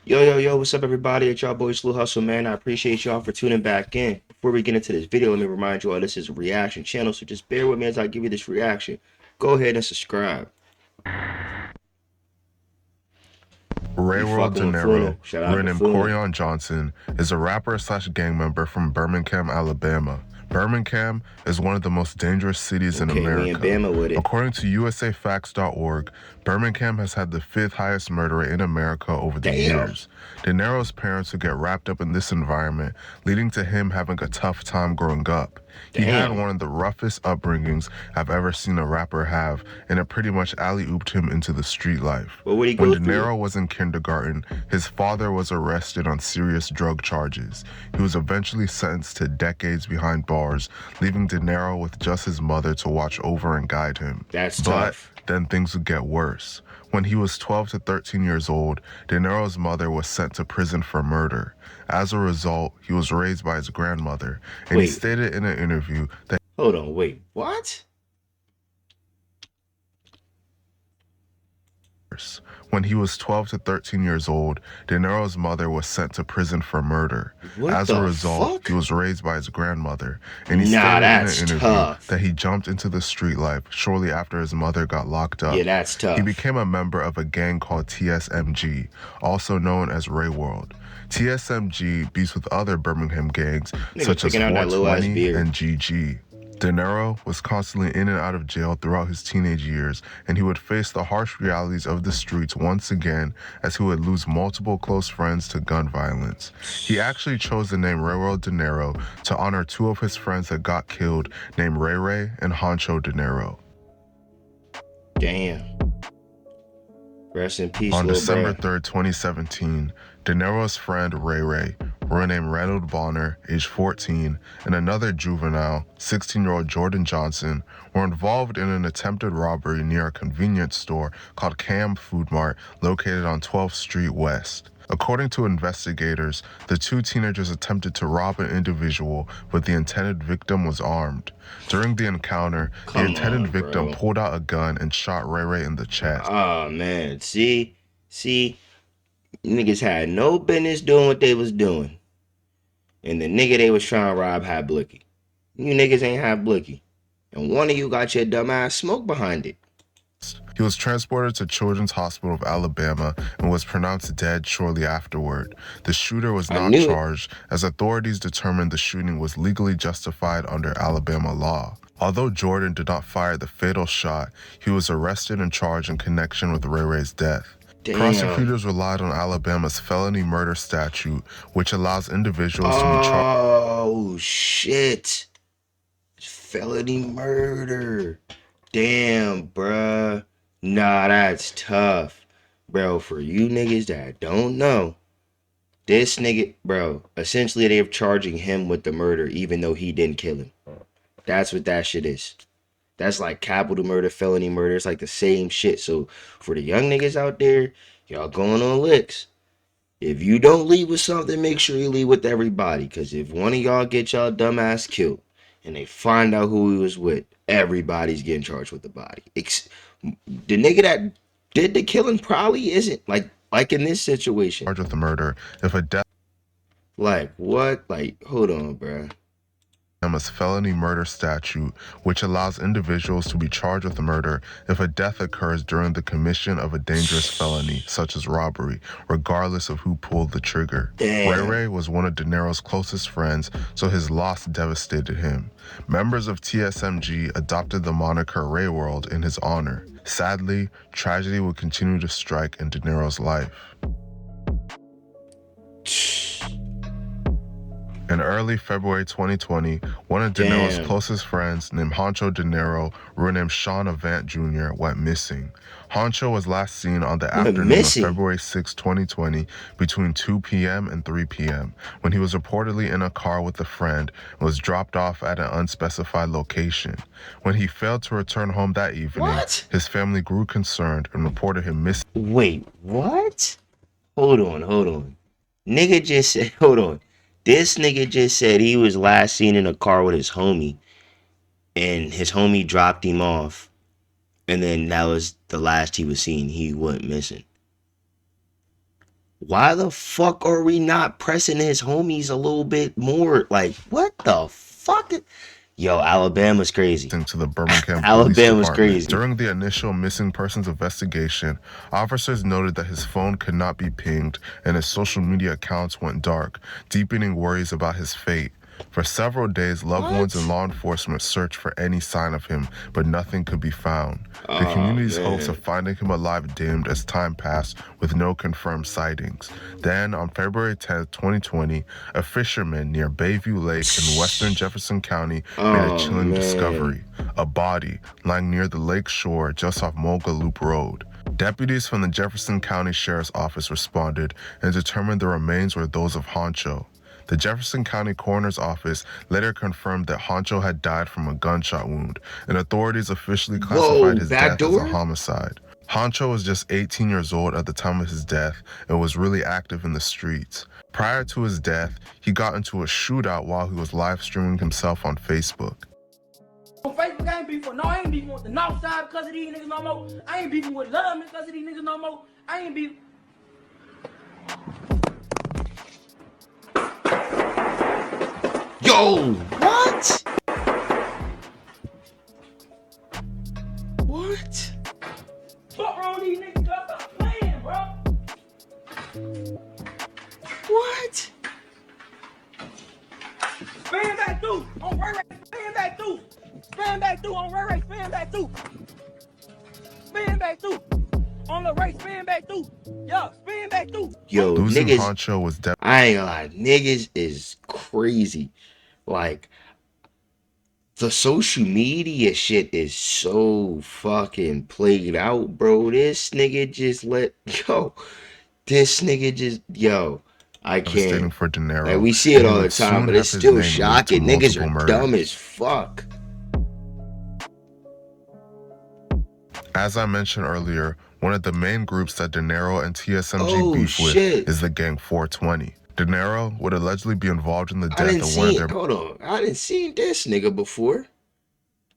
Yo, what's up, everybody? It's y'all boy Sluu Hustle, man. I appreciate y'all for tuning back in. Before we get into this video, let me remind you all this is a reaction channel, so just bear with me as I give you this reaction. Go ahead and subscribe. You RayRayWorld fucking with Funa. Dinero, Shout out real to name Funa. Corian Johnson, is a rapper slash gang member from Birmingham, Alabama. Birmingham is one of the most dangerous cities in Okay, we in America. Bama with it. According to USAFacts.org, Birmingham has had the 5th highest murder rate in America over the Damn. years. Dinero's parents would get wrapped up in this environment, leading to him having a tough time growing up. He had Damn. one of the roughest upbringings I've ever seen a rapper have, and it pretty much alley-ooped him into the street life. What would he When go through? Dinero was in kindergarten, his father was arrested on serious drug charges. He was eventually sentenced to decades behind bars, leaving Dinero with just his mother to watch over and guide him. That's But tough. then things would get worse. When he was 12 to 13 years old, Dinero's mother was sent to prison for murder. As a result, he was raised by his grandmother, and he Wait, stated in an interview that hold on, wait, what? when he was 12 to 13 years old, Dinero's mother was sent to prison for murder. What As a the result, fuck? he was raised by his grandmother, and he Nah, stated in an that's interview tough. that he jumped into the street life shortly after his mother got locked up. Yeah, that's He tough. became a member of a gang called TSMG, also known as RayWorld. TSMG beefs with other Birmingham gangs Nigga such as picking out that little ass 420 beard. and GG. Dinero was constantly in and out of jail throughout his teenage years, and he would face the harsh realities of the streets once again as he would lose multiple close friends to gun violence. He actually chose the name RayRayWorld Dinero to honor two of his friends that got killed, named Ray Ray and Honcho Dinero. Damn. Rest in peace, On little December bro. 3rd, 2017, Dinero's friend Ray Ray, named Reynold Bonner, age 14, and another juvenile, 16-year-old Jordan Johnson, were involved in an attempted robbery near a convenience store called Cam Food Mart located on 12th Street West. According to investigators, the two teenagers attempted to rob an individual, but the intended victim was armed. During the encounter, the Come intended on, victim bro. pulled out a gun and shot Ray Ray in the chest. Oh man, see, niggas had no business doing what they was doing, and the nigga they was trying to rob had blicky. You niggas ain't have blicky, and one of you got your dumb ass smoke behind it. He was transported to Children's Hospital of Alabama and was pronounced dead shortly afterward. The shooter was I not knew it. charged, as authorities determined the shooting was legally justified under Alabama law. Although Jordan did not fire the fatal shot, he was arrested and charged in connection with Ray Ray's death. Damn. Prosecutors relied on Alabama's felony murder statute, which allows individuals to be charged. Oh shit! Felony murder. Damn, bruh. Nah, that's tough, bro. For you niggas that don't know, this nigga, bro, essentially they're charging him with the murder even though he didn't kill him. That's what that shit is. That's like capital murder, felony murder. It's like the same shit. So for the young niggas out there, y'all going on licks. If you don't leave with something, make sure you leave with everybody. Cause if one of y'all get y'all dumbass killed and they find out who he was with, everybody's getting charged with the body. The nigga that did the killing probably isn't like in this situation. With the murder if a death Like what? Like hold on, bruh. Alabama's felony murder statute, which allows individuals to be charged with murder if a death occurs during the commission of a dangerous felony, such as robbery, regardless of who pulled the trigger. Ray Damn. Ray was one of Dinero's closest friends, so his loss devastated him. Members of TSMG adopted the moniker RayWorld in his honor. Sadly, tragedy would continue to strike in Dinero's life. In early February 2020, one of Dinero's Damn. closest friends, named Honcho Dinero, named Sean Avant Jr., went missing. Honcho was last seen on the afternoon of February 6, 2020, between 2 p.m. and 3 p.m., when he was reportedly in a car with a friend and was dropped off at an unspecified location. When he failed to return home that evening, his family grew concerned and reported him missing. Wait, what? Hold on. Nigga just said, hold on. This nigga just said he was last seen in a car with his homie, and his homie dropped him off, and then that was the last he was seen. He went missing. Why the fuck are we not pressing his homies a little bit more? Like, what the fuck? Yo, Alabama's crazy. To the Birmingham Police Alabama's Department. crazy. During the initial missing persons investigation, officers noted that his phone could not be pinged and his social media accounts went dark, deepening worries about his fate. For several days, loved ones and law enforcement searched for any sign of him, but nothing could be found. The community's hopes of finding him alive dimmed as time passed with no confirmed sightings. Then, on February 10, 2020, a fisherman near Bayview Lake in western Jefferson County made a chilling discovery: a body lying near the lake shore just off Mulga Loop Road. Deputies from the Jefferson County Sheriff's Office responded and determined the remains were those of Honcho. The Jefferson County Coroner's Office later confirmed that Honcho had died from a gunshot wound, and authorities officially classified his death as a homicide. Honcho was just 18 years old at the time of his death and was really active in the streets. Prior to his death, he got into a shootout while he was live streaming himself on Facebook. On Facebook, I ain't beefing. No, I ain't beefing with the North Side because of these niggas no more. I ain't beefing with Love because of these niggas no more. I ain't beefing. Yo, what? What? Fuck wrong with these niggas? Stop playing, bro. What? Spin back through on RayRay. Spin back through. Spin back through on RayRay. Spin back through. Spin back through. On the race, spin back through. Yo, spin back through. Yo, Losing niggas, Honcho was I ain't gonna lie, niggas is crazy. Like, the social media shit is so fucking played out, bro. This nigga just I can't. for Dinero. Like, we see it all the time, but it's still shocking. Niggas are dumb as fuck. As I mentioned earlier, one of the main groups that Dinero and TSMG beef with is the Gang 420. Dinero would allegedly be involved in the death of one of their I didn't see this nigga before.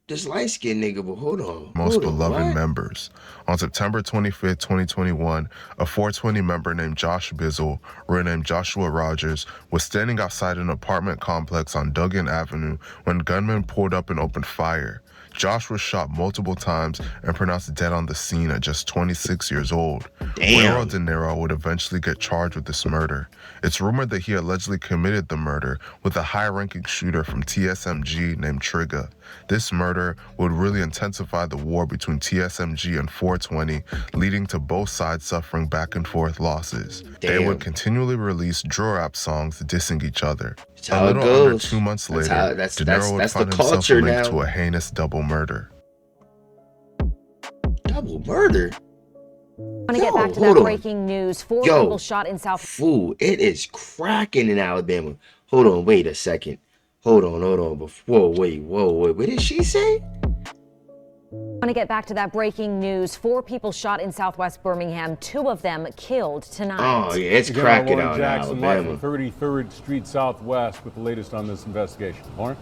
This light-skinned nigga, but hold on. Most beloved members. On September 25th, 2021, a 420 member named Josh Bizzle, renamed Joshua Rogers, was standing outside an apartment complex on Duggan Avenue when gunmen pulled up and opened fire. Josh was shot multiple times and pronounced dead on the scene at just 26 years old. RayRayWorld Dinero would eventually get charged with this murder. It's rumored that he allegedly committed the murder with a high-ranking shooter from TSMG named Trigger. This murder would really intensify the war between TSMG and 420, leading to both sides suffering back-and-forth losses. They would continually release drill rap songs dissing each other. A little under 2 months later, Dinero would find himself linked to a heinous double murder. Double murder? I want to get back to that breaking news. 4 people shot in South. Fool, it is cracking in Alabama. Hold on, wait a second. Hold on. Whoa, wait. What did she say? I want to get back to that breaking news. 4 people shot in Southwest Birmingham. 2 of them killed tonight. Oh, yeah, it's cracking out in Jackson, Alabama. 33rd Street Southwest with the latest on this investigation. Lauren?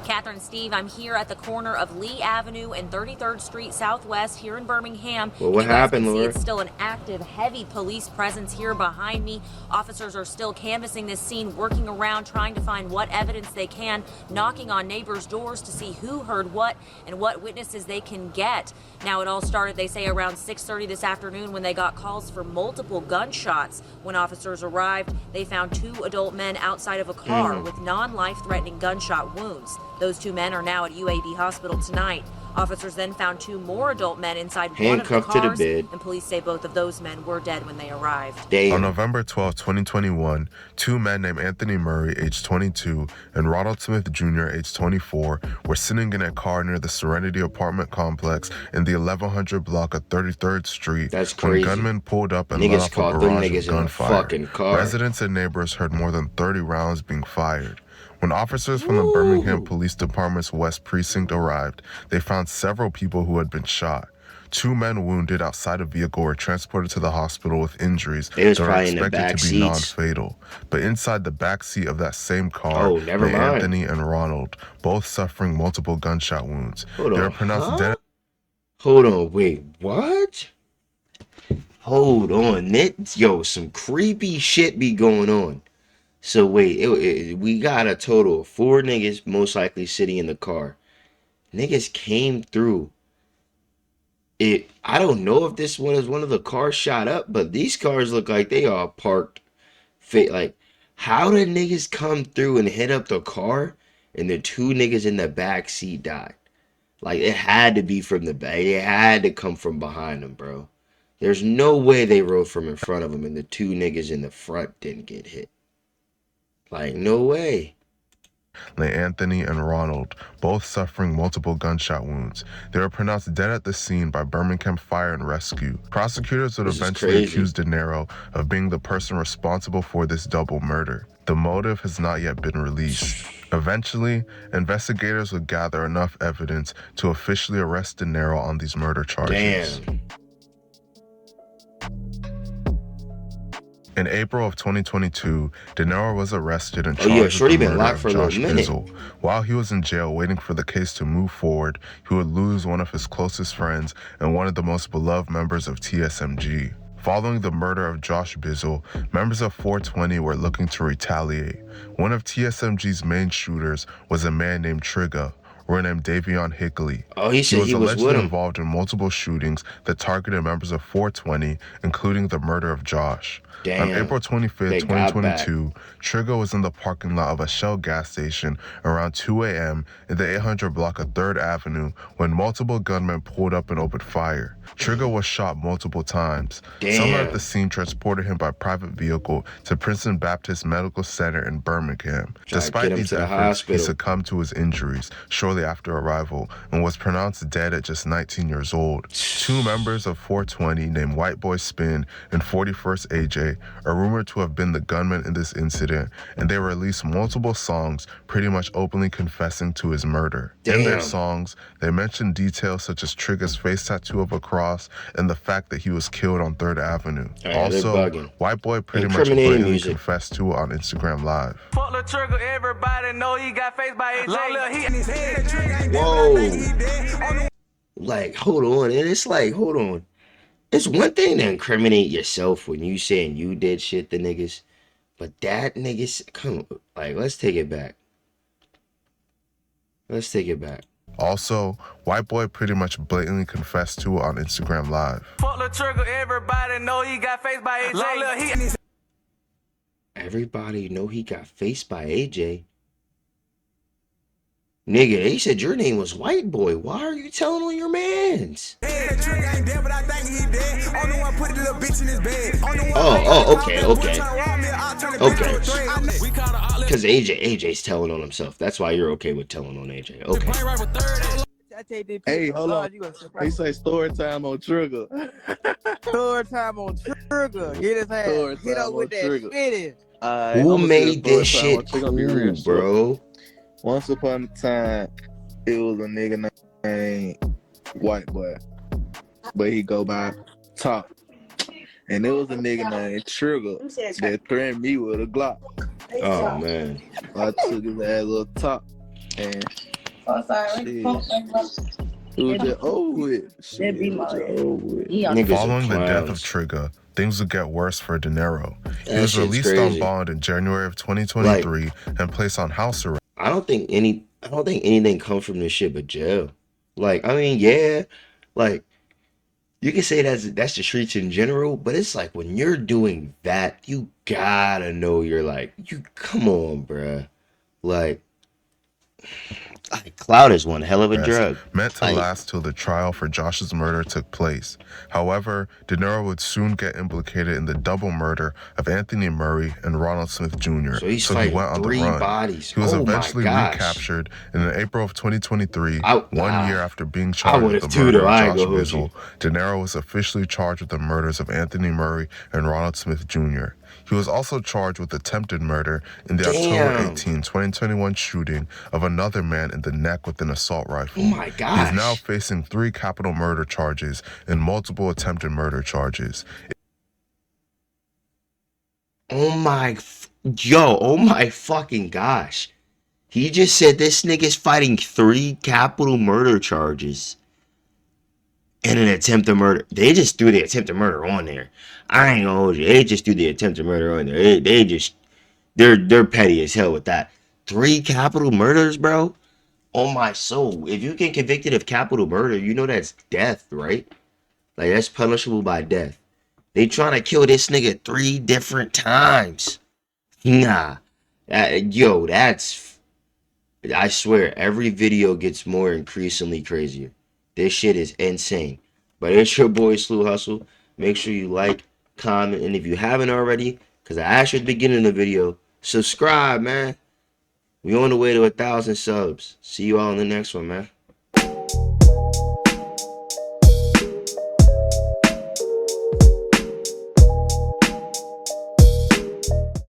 Catherine, Steve, I'm here at the corner of Lee Avenue and 33rd Street Southwest here in Birmingham. Well, what happened, Laura? It's still an active, heavy police presence here behind me. Officers are still canvassing this scene, working around, trying to find what evidence they can, knocking on neighbors' doors to see who heard what and what witnesses they can get. Now, it all started, they say, around 6:30 this afternoon when they got calls for multiple gunshots. When officers arrived, they found 2 adult men outside of a car with non-life-threatening gunshot wounds. Those 2 men are now at UAB Hospital tonight. Officers then found 2 more adult men inside one of the cars, to the bed. And police say both of those men were dead when they arrived. On November 12, 2021, 2 men named Anthony Murray, age 22, and Ronald Smith Jr., age 24, were sitting in a car near the Serenity apartment complex in the 1100 block of 33rd Street when gunmen pulled up and let off a barrage of gunfire. Residents and neighbors heard more than 30 rounds being fired. When officers from the Birmingham Police Department's West Precinct arrived, they found several people who had been shot. 2 men wounded outside a vehicle were transported to the hospital with injuries that are expected to be non-fatal. But inside the back seat of that same car were Anthony and Ronald, both suffering multiple gunshot wounds. They were pronounced dead. Hold on, wait, what? Hold on, yo, some creepy shit be going on. So wait, we got a total of 4 niggas most likely sitting in the car. Niggas came through. I don't know if this one is one of the cars shot up, but these cars look like they all parked. Like, how did niggas come through and hit up the car, and the 2 niggas in the back seat died? Like, it had to be from the back. It had to come from behind them, bro. There's no way they rode from in front of them and the 2 niggas in the front didn't get hit. Like, no way. Anthony and Ronald, both suffering multiple gunshot wounds. They were pronounced dead at the scene by Birmingham Fire and Rescue. Prosecutors would eventually accuse Dinero of being the person responsible for this double murder. The motive has not yet been released. Eventually, investigators would gather enough evidence to officially arrest Dinero on these murder charges. Damn. In April of 2022, Dinero was arrested and charged with the murder of Josh Bizzle. While he was in jail waiting for the case to move forward, he would lose one of his closest friends and one of the most beloved members of TSMG. Following the murder of Josh Bizzle, members of 420 were looking to retaliate. One of TSMG's main shooters was a man named Trigger, or named Davion Hickley. Oh, he said he was allegedly involved in multiple shootings that targeted members of 420, including the murder of Josh. Damn. On April 25th, 2022, Trigger was in the parking lot of a Shell gas station around 2 a.m. in the 800 block of 3rd Avenue when multiple gunmen pulled up and opened fire. Trigger was shot multiple times. Damn. Someone at the scene transported him by private vehicle to Princeton Baptist Medical Center in Birmingham. Despite these efforts, he succumbed to his injuries shortly after arrival and was pronounced dead at just 19 years old. 2 members of 420 named White Boy Spin and 41st AJ are rumored to have been the gunmen in this incident, and they released multiple songs pretty much openly confessing to his murder. Damn. In their songs, they mention details such as Trigger's face tattoo of a cross and the fact that he was killed on 3rd Avenue. Also, White Boy pretty much blatantly confessed to it on Instagram Live. Fuck the Trigger, everybody know he got faced by AJ. Whoa. Like, hold on. And it's like, hold on. It's one thing to incriminate yourself when you saying you did shit to niggas, but that niggas, come, like, let's take it back. Let's take it back. Also, White Boy pretty much blatantly confessed to it on Instagram Live. Fuck the Trigger, everybody know he got faced by AJ. Everybody know he got faced by AJ. Nigga, they said your name was White Boy. Why are you telling on your mans? Okay. Because AJ's telling on himself. That's why you're okay with telling on AJ. Okay. Hey, hold on. He say story time on Trigger. Story time on Trigger. Hit his ass. Hit up with that spitting. Who made this shit cool, bro? Once upon a time, it was a nigga named White Boy, but he go by Top. And it was a nigga named Trigger that threatened me with a Glock. Oh, man. I took his ass little Top, and shit, it was just over with. Shit, it was just over with. Following the death of Trigger, things would get worse for Dinero. He was released on bond in January of 2023 and placed on house arrest. I don't think anything comes from this shit but jail. Like, I mean, yeah, like, you can say that's the streets in general, but it's like when you're doing that, you gotta know come on, bruh. Like clout is one hell of a drug. Meant to last till the trial for Josh's murder took place. However, Dinero would soon get implicated in the double murder of Anthony Murray and Ronald Smith Jr. So he went on the run. Bodies. He was eventually recaptured in April of 2023, 1 year after being charged with the murder of Josh Bizzle. Dinero was officially charged with the murders of Anthony Murray and Ronald Smith Jr. He was also charged with attempted murder in the October 18, 2021 shooting of another man in the neck with an assault rifle. Oh my gosh. He is now facing 3 capital murder charges and multiple attempted murder charges. Oh my fucking gosh. He just said this nigga's fighting 3 capital murder charges. and an attempted murder. They just threw the attempted murder on there. I ain't gonna hold you. They just threw the attempted murder on there. They're petty as hell with that. 3 capital murders, bro. On my soul. If you get convicted of capital murder, you know that's death, right? Like that's punishable by death. They trying to kill this nigga 3 different times. Nah. Yo, that's I swear every video gets more increasingly crazier. This shit is insane. But it's your boy Sluu Hustle. Make sure you like, comment, and if you haven't already, because I asked you at the beginning of the video, subscribe, man. We on the way to 1,000 subs. See you all in the next one, man.